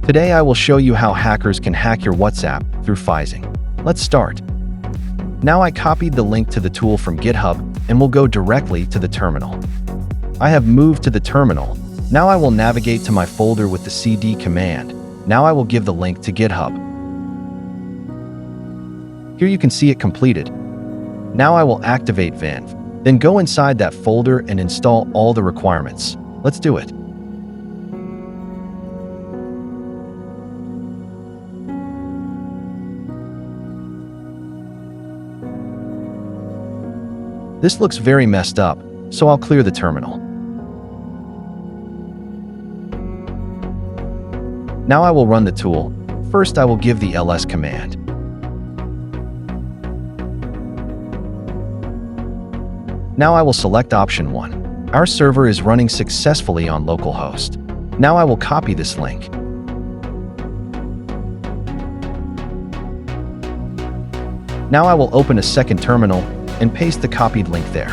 Today I will show you how hackers can hack your WhatsApp through phishing. Let's start. Now I copied the link to the tool from GitHub and will go directly to the terminal. I have moved to the terminal. Now I will navigate to my folder with the cd command. Now I will give the link to GitHub. Here you can see it completed. Now I will activate Venv. Then go inside that folder and install all the requirements. Let's do it. This looks very messed up, so I'll clear the terminal. Now I will run the tool. First I will give the ls command. Now I will select option 1. Our server is running successfully on localhost. Now I will copy this link. Now I will open a second terminal and paste the copied link there.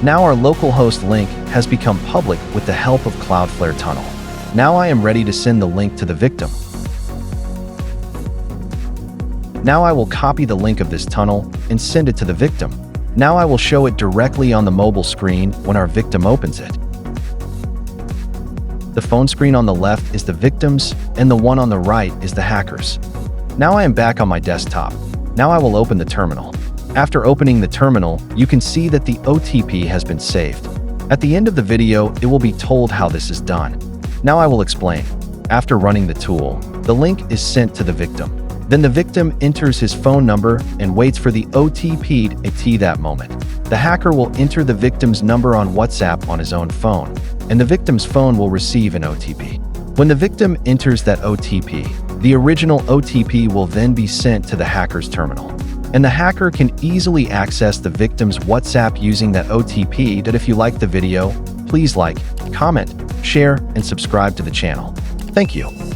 Now our localhost link has become public with the help of Cloudflare Tunnel. Now I am ready to send the link to the victim. Now I will copy the link of this tunnel and send it to the victim. Now I will show it directly on the mobile screen when our victim opens it. The phone screen on the left is the victim's and the one on the right is the hacker's. Now I am back on my desktop. Now I will open the terminal. After opening the terminal, you can see that the OTP has been saved. At the end of the video, it will be told how this is done. Now I will explain. After running the tool, the link is sent to the victim. Then the victim enters his phone number and waits for the OTP at that moment. The hacker will enter the victim's number on WhatsApp on his own phone, and the victim's phone will receive an OTP. When the victim enters that OTP, the original OTP will then be sent to the hacker's terminal. And the hacker can easily access the victim's WhatsApp using that OTP. If you like the video, please like, comment, share, and subscribe to the channel. Thank you.